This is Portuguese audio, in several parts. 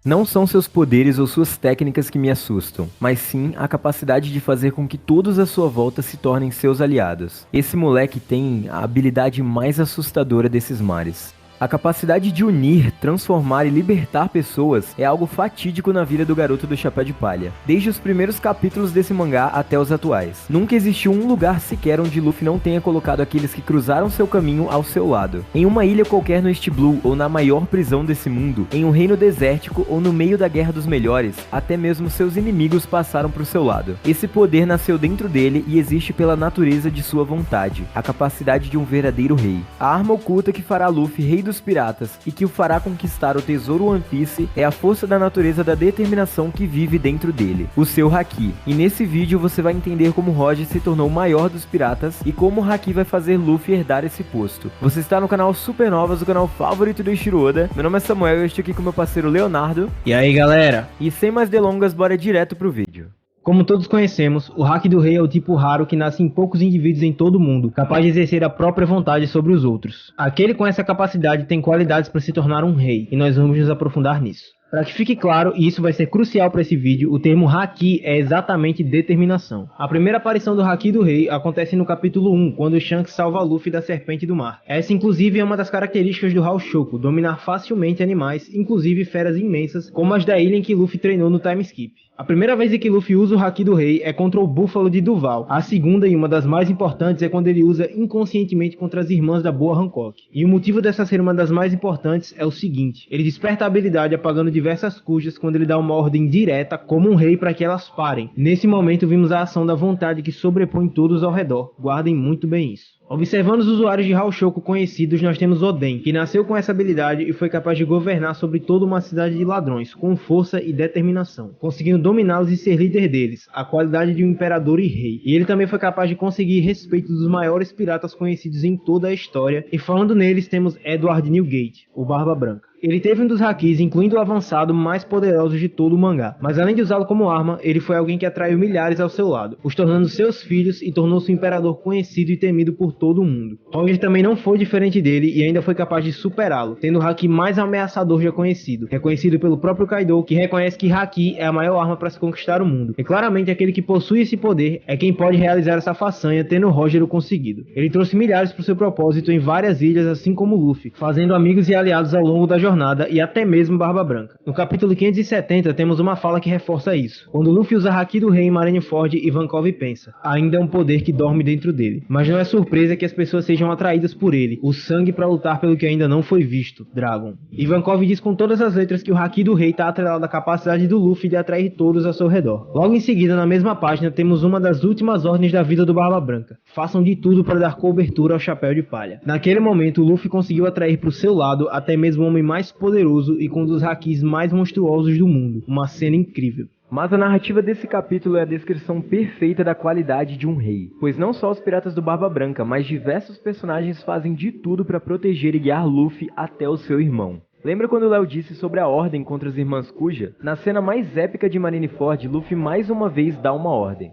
Não são seus poderes ou suas técnicas que me assustam, mas sim a capacidade de fazer com que todos à sua volta se tornem seus aliados. Esse moleque tem a habilidade mais assustadora desses mares. A capacidade de unir, transformar e libertar pessoas é algo fatídico na vida do garoto do chapéu de palha, desde os primeiros capítulos desse mangá até os atuais. Nunca existiu um lugar sequer onde Luffy não tenha colocado aqueles que cruzaram seu caminho ao seu lado. Em uma ilha qualquer no East Blue ou na maior prisão desse mundo, em um reino desértico ou no meio da Guerra dos Melhores, até mesmo seus inimigos passaram pro seu lado. Esse poder nasceu dentro dele e existe pela natureza de sua vontade, a capacidade de um verdadeiro rei. A arma oculta que fará Luffy rei dos piratas e que o fará conquistar o tesouro One Piece é a força da natureza da determinação que vive dentro dele, o seu Haki. E nesse vídeo você vai entender como Roger se tornou o maior dos piratas e como o Haki vai fazer Luffy herdar esse posto. Você está no canal Supernovas, o canal favorito do Eiichiro Oda. Meu nome é Samuel e eu estou aqui com meu parceiro Leonardo. E aí galera? E sem mais delongas, bora direto pro vídeo. Como todos conhecemos, o Haki do Rei é o tipo raro que nasce em poucos indivíduos em todo o mundo, capaz de exercer a própria vontade sobre os outros. Aquele com essa capacidade tem qualidades para se tornar um rei, e nós vamos nos aprofundar nisso. Para que fique claro, e isso vai ser crucial para esse vídeo, o termo Haki é exatamente determinação. A primeira aparição do Haki do Rei acontece no capítulo 1, quando Shanks salva Luffy da Serpente do Mar. Essa inclusive é uma das características do Haoshoku, dominar facilmente animais, inclusive feras imensas, como as da ilha em que Luffy treinou no time skip. A primeira vez em que Luffy usa o Haki do Rei é contra o Búfalo de Duval. A segunda e uma das mais importantes é quando ele usa inconscientemente contra as irmãs da Boa Hancock. E o motivo dessa ser uma das mais importantes é o seguinte: ele desperta a habilidade apagando diversas cujas quando ele dá uma ordem direta como um rei para que elas parem. Nesse momento vimos a ação da vontade que sobrepõe todos ao redor. Guardem muito bem isso. Observando os usuários de Haoshoku conhecidos, nós temos Oden, que nasceu com essa habilidade e foi capaz de governar sobre toda uma cidade de ladrões, com força e determinação, conseguindo dominá-los e ser líder deles, a qualidade de um imperador e rei. E ele também foi capaz de conseguir respeito dos maiores piratas conhecidos em toda a história, e falando neles temos Edward Newgate, o Barba Branca. Ele teve um dos Hakis, incluindo o avançado, mais poderosos de todo o mangá, mas além de usá-lo como arma, ele foi alguém que atraiu milhares ao seu lado, os tornando seus filhos e tornou-se um imperador conhecido e temido por todo o mundo. Roger também não foi diferente dele e ainda foi capaz de superá-lo, tendo o Haki mais ameaçador já conhecido, reconhecido pelo próprio Kaido, que reconhece que Haki é a maior arma para se conquistar o mundo, e claramente aquele que possui esse poder é quem pode realizar essa façanha, tendo Roger o conseguido. Ele trouxe milhares para o seu propósito em várias ilhas, assim como Luffy, fazendo amigos e aliados ao longo da jornada e até mesmo Barba Branca. No capítulo 570 temos uma fala que reforça isso, quando Luffy usa Haki do Rei em Marineford, Ivankov pensa: ainda é um poder que dorme dentro dele. Mas não é surpresa que as pessoas sejam atraídas por ele, o sangue para lutar pelo que ainda não foi visto, Dragon. Ivankov diz com todas as letras que o Haki do Rei está atrelado à capacidade do Luffy de atrair todos ao seu redor. Logo em seguida, na mesma página, temos uma das últimas ordens da vida do Barba Branca: façam de tudo para dar cobertura ao Chapéu de Palha. Naquele momento, o Luffy conseguiu atrair para o seu lado até mesmo o homem mais poderoso e com um dos Hakis mais monstruosos do mundo, uma cena incrível. Mas a narrativa desse capítulo é a descrição perfeita da qualidade de um rei, pois não só os piratas do Barba Branca, mas diversos personagens fazem de tudo para proteger e guiar Luffy até o seu irmão. Lembra quando o Léo disse sobre a ordem contra as irmãs Kuja? Na cena mais épica de Marineford, Luffy mais uma vez dá uma ordem.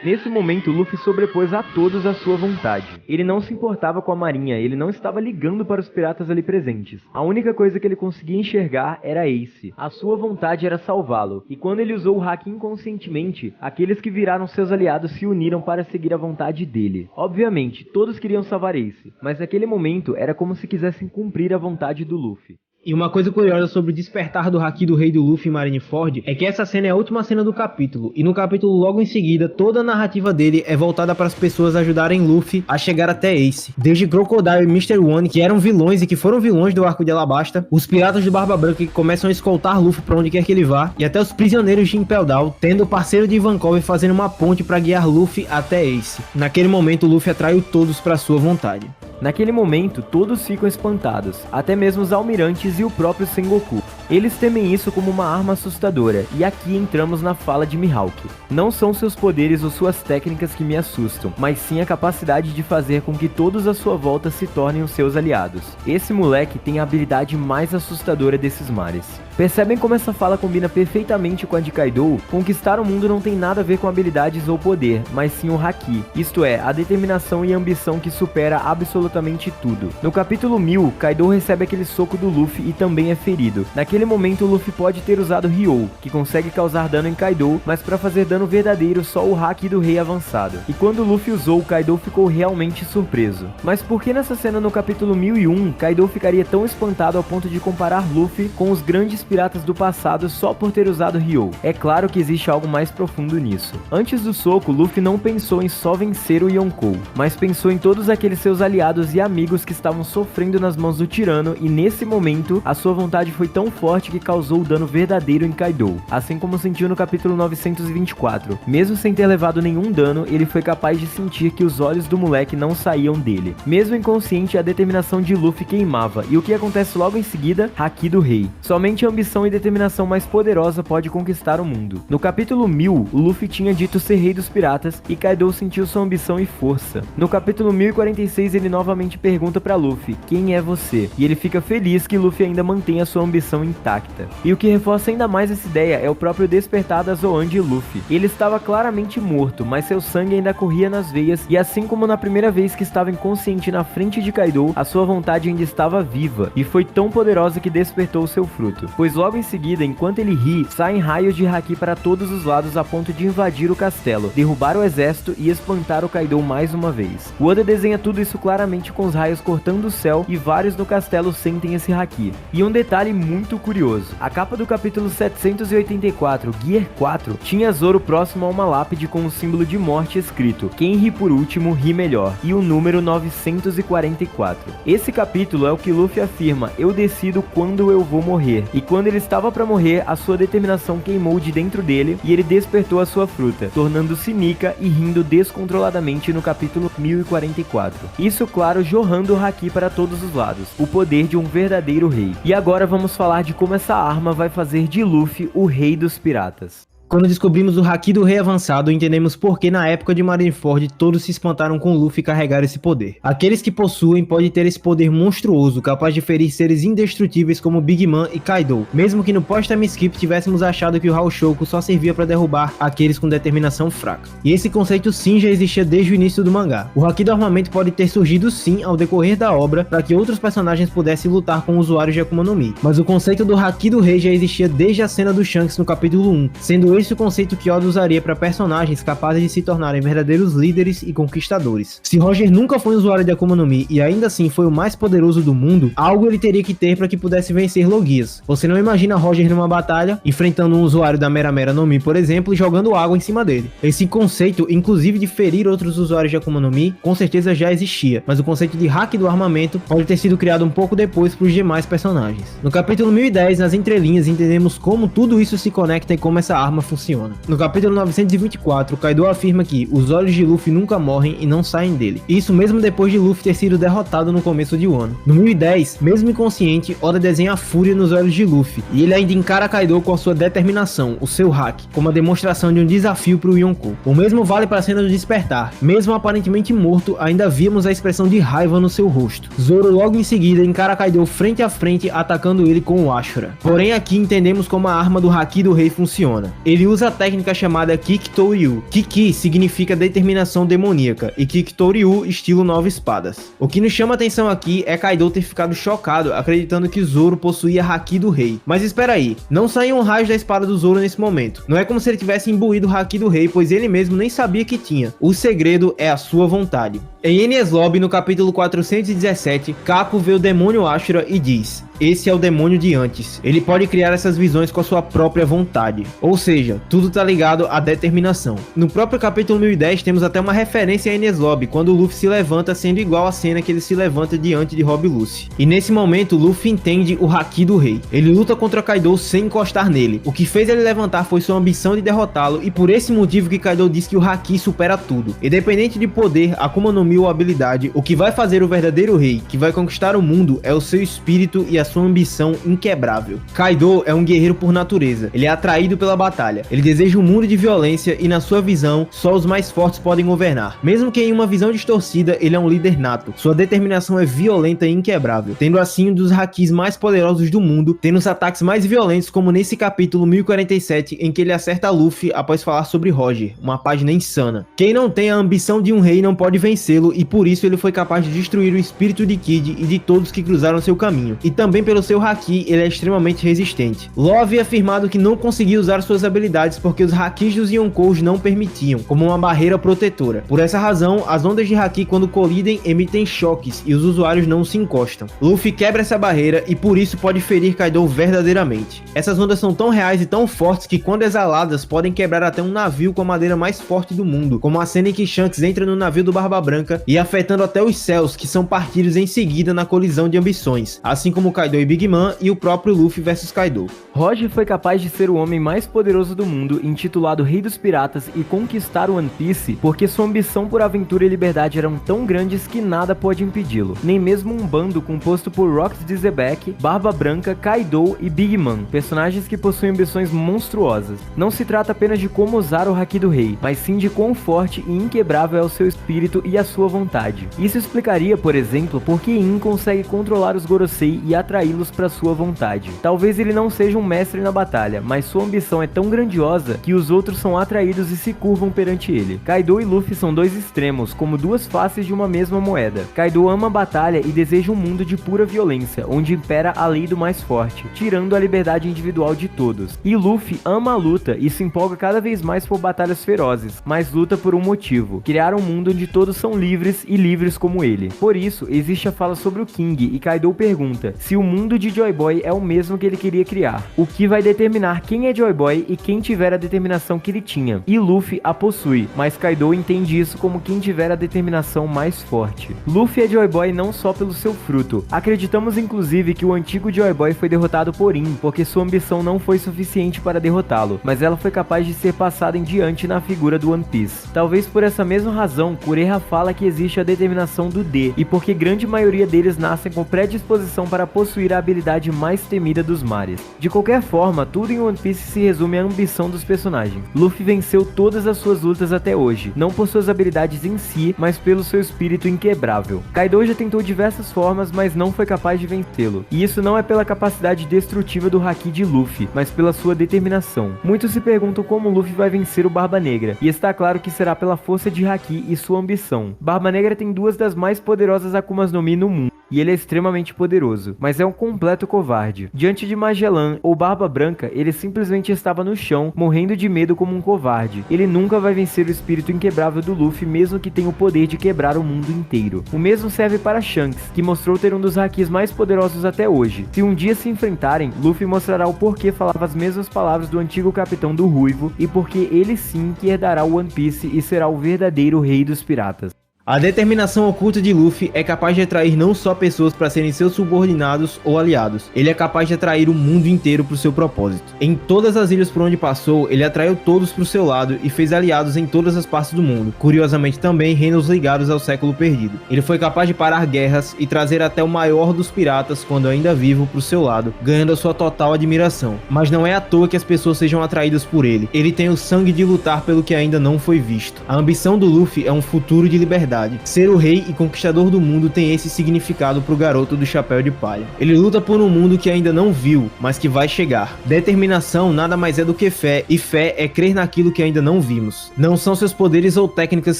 Nesse momento, Luffy sobrepôs a todos à sua vontade. Ele não se importava com a marinha, ele não estava ligando para os piratas ali presentes. A única coisa que ele conseguia enxergar era Ace. A sua vontade era salvá-lo, e quando ele usou o Haki inconscientemente, aqueles que viraram seus aliados se uniram para seguir a vontade dele. Obviamente, todos queriam salvar Ace, mas naquele momento era como se quisessem cumprir a vontade do Luffy. E uma coisa curiosa sobre o despertar do Haki do Rei do Luffy em Marineford é que essa cena é a última cena do capítulo, e no capítulo logo em seguida, toda a narrativa dele é voltada para as pessoas ajudarem Luffy a chegar até Ace. Desde Crocodile e Mr. One, que eram vilões e que foram vilões do arco de Alabasta, os piratas do Barba Branca que começam a escoltar Luffy para onde quer que ele vá, e até os prisioneiros de Impel Down, tendo o parceiro de Ivankov fazendo uma ponte para guiar Luffy até Ace. Naquele momento, Luffy atraiu todos para sua vontade. Naquele momento, todos ficam espantados, até mesmo os almirantes e o próprio Sengoku. Eles temem isso como uma arma assustadora, e aqui entramos na fala de Mihawk. Não são seus poderes ou suas técnicas que me assustam, mas sim a capacidade de fazer com que todos à sua volta se tornem os seus aliados. Esse moleque tem a habilidade mais assustadora desses mares. Percebem como essa fala combina perfeitamente com a de Kaido? Conquistar o mundo não tem nada a ver com habilidades ou poder, mas sim o Haki, isto é, a determinação e ambição que supera absolutamente tudo. No capítulo 1000, Kaido recebe aquele soco do Luffy e também é ferido. Naquele momento, o Luffy pode ter usado Ryou, que consegue causar dano em Kaido, mas para fazer dano verdadeiro só o Haki do Rei avançado. E quando o Luffy usou, Kaido ficou realmente surpreso. Mas por que nessa cena no capítulo 1001, Kaido ficaria tão espantado ao ponto de comparar Luffy com os grandes piratas do passado só por ter usado Ryou? É claro que existe algo mais profundo nisso. Antes do soco, Luffy não pensou em só vencer o Yonkou, mas pensou em todos aqueles seus aliados e amigos que estavam sofrendo nas mãos do tirano, e nesse momento, a sua vontade foi tão forte que causou o dano verdadeiro em Kaido, assim como sentiu no capítulo 924. Mesmo sem ter levado nenhum dano, ele foi capaz de sentir que os olhos do moleque não saíam dele. Mesmo inconsciente, a determinação de Luffy queimava, e o que acontece logo em seguida? Haki do Rei. Somente a ambição e determinação mais poderosa pode conquistar o mundo. No capítulo 1000, o Luffy tinha dito ser rei dos piratas e Kaido sentiu sua ambição e força. No capítulo 1046, ele novamente pergunta pra Luffy, quem é você? E ele fica feliz que Luffy ainda mantém a sua ambição intacta. E o que reforça ainda mais essa ideia é o próprio despertar da Zoan de Luffy. Ele estava claramente morto, mas seu sangue ainda corria nas veias, e assim como na primeira vez que estava inconsciente na frente de Kaido, a sua vontade ainda estava viva, e foi tão poderosa que despertou seu fruto. Pois logo em seguida, enquanto ele ri, saem raios de Haki para todos os lados a ponto de invadir o castelo, derrubar o exército e espantar o Kaido mais uma vez. O Oda desenha tudo isso claramente com os raios cortando o céu, e vários no castelo sentem esse Haki. E um detalhe muito curioso, a capa do capítulo 784, Gear 4, tinha Zoro próximo a uma lápide com o símbolo de morte escrito, quem ri por último, ri melhor, e o número 944. Esse capítulo é o que Luffy afirma, eu decido quando eu vou morrer, e quando ele estava para morrer, a sua determinação queimou de dentro dele, e ele despertou a sua fruta, tornando-se Nika e rindo descontroladamente no capítulo 1044. Isso, claro, jorrando o Haki para todos os lados, o poder de um verdadeiro rei. E agora vamos falar de como essa arma vai fazer de Luffy o rei dos piratas. Quando descobrimos o Haki do Rei avançado, entendemos por que na época de Marineford todos se espantaram com Luffy carregar esse poder. Aqueles que possuem podem ter esse poder monstruoso, capaz de ferir seres indestrutíveis como Big Mom e Kaido, mesmo que no pós-time skip tivéssemos achado que o Haoshoku só servia para derrubar aqueles com determinação fraca. E esse conceito sim já existia desde o início do mangá. O Haki do armamento pode ter surgido sim ao decorrer da obra para que outros personagens pudessem lutar com usuários de Akuma no Mi, mas o conceito do Haki do Rei já existia desde a cena do Shanks no capítulo 1, sendo esse o conceito que Oda usaria para personagens capazes de se tornarem verdadeiros líderes e conquistadores. Se Roger nunca foi um usuário de Akuma no Mi e ainda assim foi o mais poderoso do mundo, algo ele teria que ter para que pudesse vencer Logias. Você não imagina Roger numa batalha, enfrentando um usuário da Mera Mera no Mi, por exemplo, e jogando água em cima dele. Esse conceito, inclusive de ferir outros usuários de Akuma no Mi, com certeza já existia, mas o conceito de hack do armamento pode ter sido criado um pouco depois para os demais personagens. No capítulo 1010, nas entrelinhas, entendemos como tudo isso se conecta e como essa arma funciona. No capítulo 924, Kaido afirma que os olhos de Luffy nunca morrem e não saem dele. Isso mesmo depois de Luffy ter sido derrotado no começo de Wano. No 1010, mesmo inconsciente, Oda desenha a fúria nos olhos de Luffy, e ele ainda encara Kaido com a sua determinação, o seu hack, como a demonstração de um desafio para o Yonkou. O mesmo vale para a cena do despertar. Mesmo aparentemente morto, ainda víamos a expressão de raiva no seu rosto. Zoro logo em seguida encara Kaido frente a frente, atacando ele com o Ashura. Porém aqui entendemos como a arma do Haki do Rei funciona. Ele usa a técnica chamada Kiki-to-Ryu. Kiki significa determinação demoníaca e Kiki-to-Ryu estilo 9 espadas. O que nos chama atenção aqui é Kaido ter ficado chocado, acreditando que Zoro possuía Haki do Rei. Mas espera aí, não saíam raios da espada do Zoro nesse momento. Não é como se ele tivesse imbuído o Haki do Rei, pois ele mesmo nem sabia que tinha. O segredo é a sua vontade. Em Enies Lobby, no capítulo 417, Kaku vê o demônio Ashura e diz: esse é o demônio de antes. Ele pode criar essas visões com a sua própria vontade. Ou seja, tudo tá ligado à determinação. No próprio capítulo 1010 temos até uma referência a Enies Lobby, quando Luffy se levanta sendo igual à cena que ele se levanta diante de Rob Lucy. E nesse momento Luffy entende o Haki do Rei. Ele luta contra Kaido sem encostar nele. O que fez ele levantar foi sua ambição de derrotá-lo, e por esse motivo que Kaido diz que o Haki supera tudo. Independente de poder, Akuma no mordomia ou habilidade, o que vai fazer o verdadeiro rei, que vai conquistar o mundo, é o seu espírito e a sua ambição inquebrável. Kaido é um guerreiro por natureza, ele é atraído pela batalha, ele deseja um mundo de violência e na sua visão, só os mais fortes podem governar. Mesmo que em uma visão distorcida, ele é um líder nato, sua determinação é violenta e inquebrável, tendo assim um dos hakis mais poderosos do mundo, tendo os ataques mais violentos como nesse capítulo 1047 em que ele acerta Luffy após falar sobre Roger, uma página insana. Quem não tem a ambição de um rei não pode vencê-lo e por isso ele foi capaz de destruir o espírito de Kid e de todos que cruzaram seu caminho, e também pelo seu haki ele é extremamente resistente. Law havia afirmado que não conseguia usar suas habilidades porque os hakis dos Yonkous não permitiam, como uma barreira protetora. Por essa razão, as ondas de haki quando colidem emitem choques e os usuários não se encostam. Luffy quebra essa barreira e por isso pode ferir Kaido verdadeiramente. Essas ondas são tão reais e tão fortes que quando exaladas podem quebrar até um navio com a madeira mais forte do mundo, como a cena em que Shanks entra no navio do Barba Branca e afetando até os céus que são partidos em seguida na colisão de ambições, assim como Kaido e Big Mom e o próprio Luffy versus Kaido. Roger foi capaz de ser o homem mais poderoso do mundo, intitulado Rei dos Piratas, e conquistar One Piece porque sua ambição por aventura e liberdade eram tão grandes que nada pode impedi-lo. Nem mesmo um bando composto por Rocks de Zebek, Barba Branca, Kaido e Big Mom, personagens que possuem ambições monstruosas. Não se trata apenas de como usar o haki do rei, mas sim de quão forte e inquebrável é o seu espírito e a sua vontade. Isso explicaria, por exemplo, por que In consegue controlar os Gorosei e atraí-los para sua vontade. Talvez ele não seja um mestre na batalha, mas sua ambição é tão grandiosa que os outros são atraídos e se curvam perante ele. Kaido e Luffy são dois extremos, como duas faces de uma mesma moeda. Kaido ama a batalha e deseja um mundo de pura violência, onde impera a lei do mais forte, tirando a liberdade individual de todos. E Luffy ama a luta e se empolga cada vez mais por batalhas ferozes, mas luta por um motivo: criar um mundo onde todos são livres e livres como ele. Por isso, existe a fala sobre o King e Kaido pergunta se o mundo de Joy Boy é o mesmo que ele queria criar, o que vai determinar quem é Joy Boy e quem tiver a determinação que ele tinha. E Luffy a possui, mas Kaido entende isso como quem tiver a determinação mais forte. Luffy é Joy Boy não só pelo seu fruto. Acreditamos inclusive que o antigo Joy Boy foi derrotado por In, porque sua ambição não foi suficiente para derrotá-lo, mas ela foi capaz de ser passada em diante na figura do One Piece. Talvez por essa mesma razão, Kureha fala que existe a determinação do D, e porque grande maioria deles nascem com predisposição para possuir a habilidade mais temida dos mares. De qualquer forma, tudo em One Piece se resume à ambição dos personagens. Luffy venceu todas as suas lutas até hoje, não por suas habilidades em si, mas pelo seu espírito inquebrável. Kaido já tentou diversas formas, mas não foi capaz de vencê-lo. E isso não é pela capacidade destrutiva do haki de Luffy, mas pela sua determinação. Muitos se perguntam como Luffy vai vencer o Barba Negra, e está claro que será pela força de haki e sua ambição. Barba Negra tem duas das mais poderosas Akumas no Mi no mundo, e ele é extremamente poderoso, mas é um completo covarde. Diante de Magellan ou Barba Branca, ele simplesmente estava no chão, morrendo de medo como um covarde. Ele nunca vai vencer o espírito inquebrável do Luffy, mesmo que tenha o poder de quebrar o mundo inteiro. O mesmo serve para Shanks, que mostrou ter um dos hakis mais poderosos até hoje. Se um dia se enfrentarem, Luffy mostrará o porquê falava as mesmas palavras do antigo capitão do Ruivo, e porque ele sim que herdará o One Piece e será o verdadeiro rei dos piratas. A determinação oculta de Luffy é capaz de atrair não só pessoas para serem seus subordinados ou aliados, ele é capaz de atrair o mundo inteiro para o seu propósito. Em todas as ilhas por onde passou, ele atraiu todos para o seu lado e fez aliados em todas as partes do mundo, curiosamente também reinos ligados ao século perdido. Ele foi capaz de parar guerras e trazer até o maior dos piratas, quando ainda vivo, para o seu lado, ganhando a sua total admiração. Mas não é à toa que as pessoas sejam atraídas por ele. Ele tem o sangue de lutar pelo que ainda não foi visto. A ambição do Luffy é um futuro de liberdade. Ser o rei e conquistador do mundo tem esse significado pro garoto do chapéu de palha. Ele luta por um mundo que ainda não viu, mas que vai chegar. Determinação nada mais é do que fé, e fé é crer naquilo que ainda não vimos. Não são seus poderes ou técnicas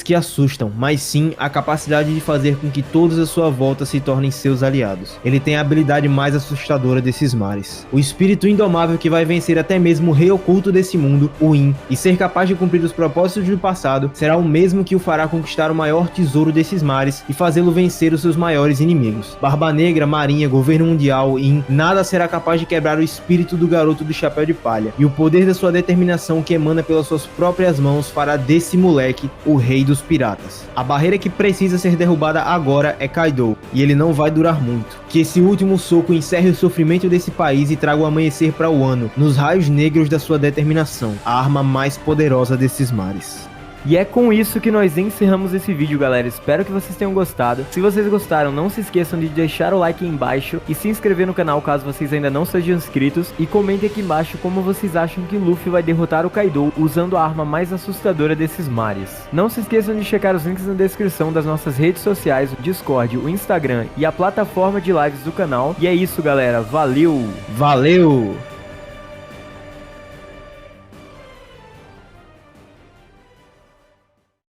que assustam, mas sim a capacidade de fazer com que todos à sua volta se tornem seus aliados. Ele tem a habilidade mais assustadora desses mares. O espírito indomável que vai vencer até mesmo o rei oculto desse mundo, o In, e ser capaz de cumprir os propósitos do passado, será o mesmo que o fará conquistar o maior tesouro desses mares e fazê-lo vencer os seus maiores inimigos. Barba Negra, Marinha, Governo Mundial, In, nada será capaz de quebrar o espírito do garoto do chapéu de palha, e o poder da sua determinação que emana pelas suas próprias mãos fará desse moleque o rei dos piratas. A barreira que precisa ser derrubada agora é Kaido, e ele não vai durar muito. Que esse último soco encerre o sofrimento desse país e traga o amanhecer para o Wano, nos raios negros da sua determinação, a arma mais poderosa desses mares. E é com isso que nós encerramos esse vídeo, galera. Espero que vocês tenham gostado. Se vocês gostaram, não se esqueçam de deixar o like aí embaixo e se inscrever no canal caso vocês ainda não sejam inscritos. E comentem aqui embaixo como vocês acham que Luffy vai derrotar o Kaido usando a arma mais assustadora desses mares. Não se esqueçam de checar os links na descrição das nossas redes sociais, o Discord, o Instagram e a plataforma de lives do canal. E é isso, galera. Valeu! Valeu!